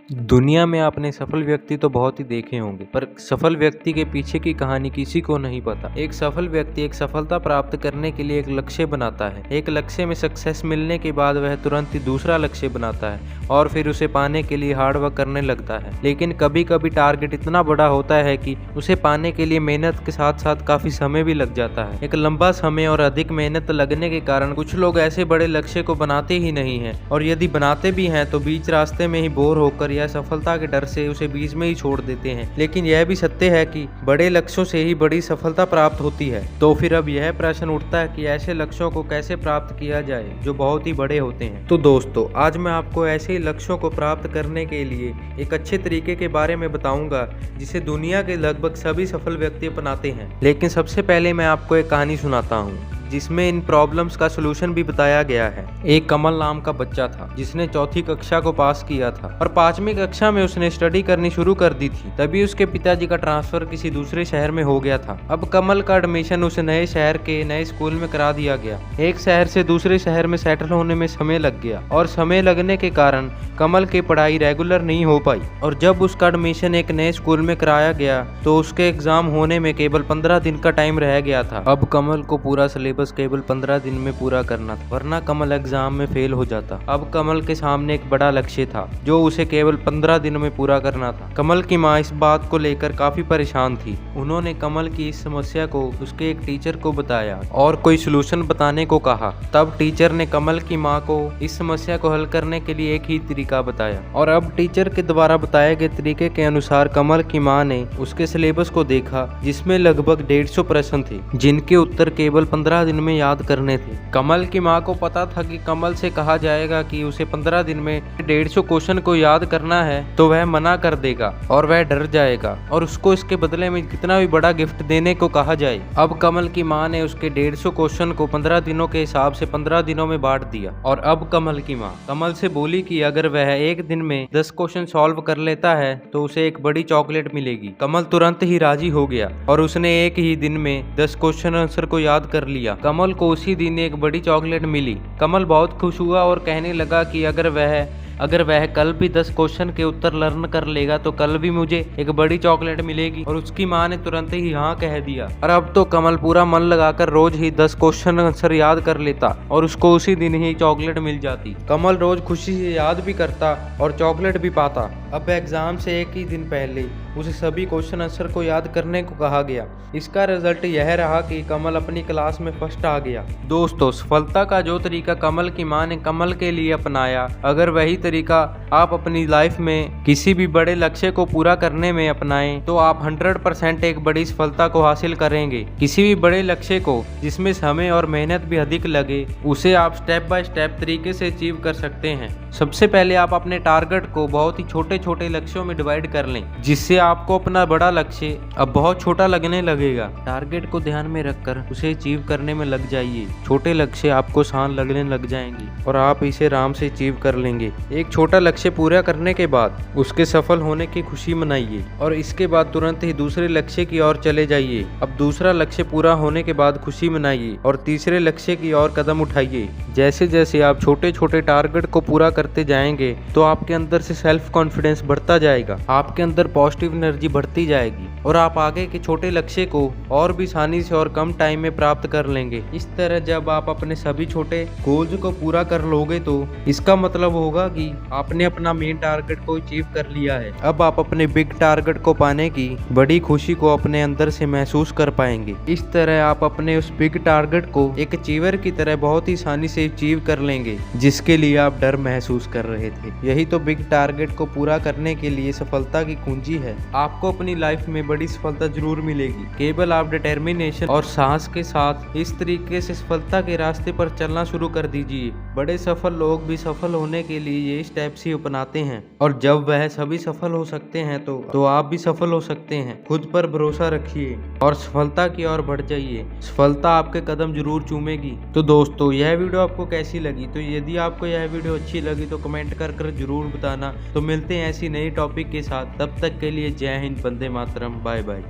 दुनिया में आपने सफल व्यक्ति तो बहुत ही देखे होंगे, पर सफल व्यक्ति के पीछे की कहानी किसी को नहीं पता। एक सफल व्यक्ति एक सफलता प्राप्त करने के लिए एक लक्ष्य बनाता है। एक लक्ष्य में सक्सेस मिलने के बाद वह तुरंत ही दूसरा लक्ष्य बनाता है और फिर उसे पाने के लिए हार्डवर्क करने लगता है। लेकिन कभी कभी टारगेट इतना बड़ा होता है कि उसे पाने के लिए मेहनत के साथ साथ काफी समय भी लग जाता है। एक लंबा समय और अधिक मेहनत लगने के कारण कुछ लोग ऐसे बड़े लक्ष्य को बनाते ही नहीं है, और यदि बनाते भी हैं तो बीच रास्ते में ही बोर होकर या सफलता के डर से उसे बीच में ही छोड़ देते हैं। लेकिन यह भी सत्य है कि बड़े लक्ष्यों से ही बड़ी सफलता प्राप्त होती है। तो फिर अब यह प्रश्न उठता है कि ऐसे लक्ष्यों को कैसे प्राप्त किया जाए जो बहुत ही बड़े होते हैं। तो दोस्तों, आज मैं आपको ऐसे ही लक्ष्यों को प्राप्त करने के लिए एक अच्छे तरीके के बारे में बताऊंगा जिसे दुनिया के लगभग सभी सफल व्यक्ति अपनाते हैं। लेकिन सबसे पहले मैं आपको एक कहानी सुनाता हूँ जिसमें इन प्रॉब्लम्स का सलूशन भी बताया गया है। एक कमल नाम का बच्चा था जिसने चौथी कक्षा को पास किया था और 5वीं कक्षा में उसने स्टडी करनी शुरू कर दी थी। तभी उसके पिताजी का ट्रांसफर किसी दूसरे शहर में हो गया था। अब कमल का एडमिशन उस नए शहर के नए स्कूल में करा दिया गया। एक शहर से दूसरे शहर में सेटल होने में समय लग गया और समय लगने के कारण कमल की पढ़ाई रेगुलर नहीं हो पाई। और जब उसका एडमिशन एक नए स्कूल में कराया गया तो उसके एग्जाम होने में केवल 15 दिन का टाइम रह गया था। अब कमल को पूरा सिलेबस केवल 15 दिन में पूरा करना था, वरना कमल एग्जाम में फेल हो जाता। अब कमल के सामने एक बड़ा लक्ष्य था जो उसे केवल 15 दिन में पूरा करना था। कमल की माँ इस बात को लेकर काफी परेशान थी। उन्होंने कमल की इस समस्या को उसके एक टीचर को बताया और कोई सलूशन बताने को कहा। तब टीचर ने कमल की माँ को इस समस्या को हल करने के लिए एक ही तरीका बताया, और अब टीचर के द्वारा बताए गए तरीके के अनुसार कमल की माँ ने उसके सिलेबस को देखा जिसमें लगभग 150 प्रश्न थे जिनके उत्तर केवल 15 दिन में याद करने थे। कमल की माँ को पता था कि कमल से कहा जाएगा कि उसे 15 दिन में 150 क्वेश्चन को याद करना है तो वह मना कर देगा और वह डर जाएगा और उसको इसके बदले में कितना भी बड़ा गिफ्ट देने को कहा जाए। अब कमल की माँ ने उसके 150 क्वेश्चन को 15 दिनों के हिसाब से 15 दिनों में बांट दिया। और अब कमल की माँ कमल से बोली कि अगर वह एक दिन में 10 क्वेश्चन सॉल्व कर लेता है तो उसे एक बड़ी चॉकलेट मिलेगी। कमल तुरंत ही राजी हो गया और उसने एक ही दिन में 10 क्वेश्चन आंसर को याद कर लिया। कमल को उसी दिन एक बड़ी चॉकलेट मिली। कमल बहुत खुश हुआ और कहने लगा कि अगर वह कल भी 10 क्वेश्चन के उत्तर लर्न कर लेगा तो कल भी मुझे एक बड़ी चॉकलेट मिलेगी। और उसकी माँ ने तुरंत ही हाँ कह दिया और अब तो कमल पूरा मन लगाकर रोज ही 10 क्वेश्चन आंसर याद कर लेता और उसको उसी दिन ही चॉकलेट मिल जाती। कमल रोज खुशी से याद भी करता और चॉकलेट भी पाता। अब एग्जाम से एक ही दिन पहले उसे सभी क्वेश्चन आंसर को याद करने को कहा गया। इसका रिजल्ट यह रहा कि कमल अपनी क्लास में फर्स्ट आ गया। दोस्तों, सफलता का जो तरीका कमल की माँ ने कमल के लिए अपनाया, अगर वही तरीका आप अपनी लाइफ में किसी भी बड़े लक्ष्य को पूरा करने में अपनाएं तो आप 100% एक बड़ी सफलता को हासिल करेंगे। किसी भी बड़े लक्ष्य को जिसमें समय और मेहनत भी अधिक लगे उसे आप स्टेप बाय स्टेप तरीके से अचीव कर सकते हैं। सबसे पहले आप अपने टारगेट को बहुत ही छोटे छोटे लक्ष्यों में डिवाइड कर लें, जिससे आपको अपना बड़ा लक्ष्य अब बहुत छोटा लगने लगेगा। टारगेट को ध्यान में रखकर उसे अचीव करने में लग जाइए। छोटे लक्ष्य आपको आसान लगने लग जाएंगे और आप इसे आराम से अचीव कर लेंगे। एक छोटा लक्ष्य पूरा करने के बाद उसके सफल होने की खुशी मनाइए और इसके बाद तुरंत ही दूसरे लक्ष्य की ओर चले जाइए। अब दूसरा लक्ष्य पूरा होने के बाद खुशी मनाइए और तीसरे लक्ष्य की ओर कदम उठाइए। जैसे जैसे आप छोटे छोटे टारगेट को पूरा करते जाएंगे तो आपके अंदर से सेल्फ कॉन्फिडेंस बढ़ता जाएगा, आपके अंदर पॉजिटिव एनर्जी बढ़ती जाएगी और आप आगे के छोटे लक्ष्य को और भी आसानी से और कम टाइम में प्राप्त कर लेंगे। इस तरह जब आप अपने सभी छोटे गोल्स को पूरा कर लोगे तो इसका मतलब होगा कि आपने अपना मेन टारगेट को अचीव कर लिया है। अब आप अपने बिग टारगेट को पाने की बड़ी खुशी को अपने अंदर से महसूस कर पाएंगे। इस तरह आप अपने उस बिग टारगेट को एक अचीवर की तरह बहुत ही आसानी से अचीव कर लेंगे जिसके लिए आप डर महसूस कर रहे थे। यही तो बिग टारगेट को पूरा करने के लिए सफलता की कुंजी है। आपको अपनी लाइफ में बड़ी सफलता जरूर मिलेगी, केवल आप डिटर्मिनेशन और साहस के साथ इस तरीके से सफलता के रास्ते पर चलना शुरू कर दीजिए। बड़े सफल लोग भी सफल होने के लिए ये स्टेप्स ही अपनाते हैं और जब वह सभी सफल हो सकते हैं तो आप भी सफल हो सकते हैं। खुद पर भरोसा रखिए और सफलता की ओर बढ़ जाइए। सफलता आपके कदम जरूर चूमेगी। तो दोस्तों, यह वीडियो आपको कैसी लगी? तो यदि आपको यह वीडियो अच्छी लगी तो कमेंट कर जरूर बताना। तो मिलते हैं ऐसी नई टॉपिक के साथ, तब तक के लिए जय हिंद, वंदे मातरम, बाय बाय।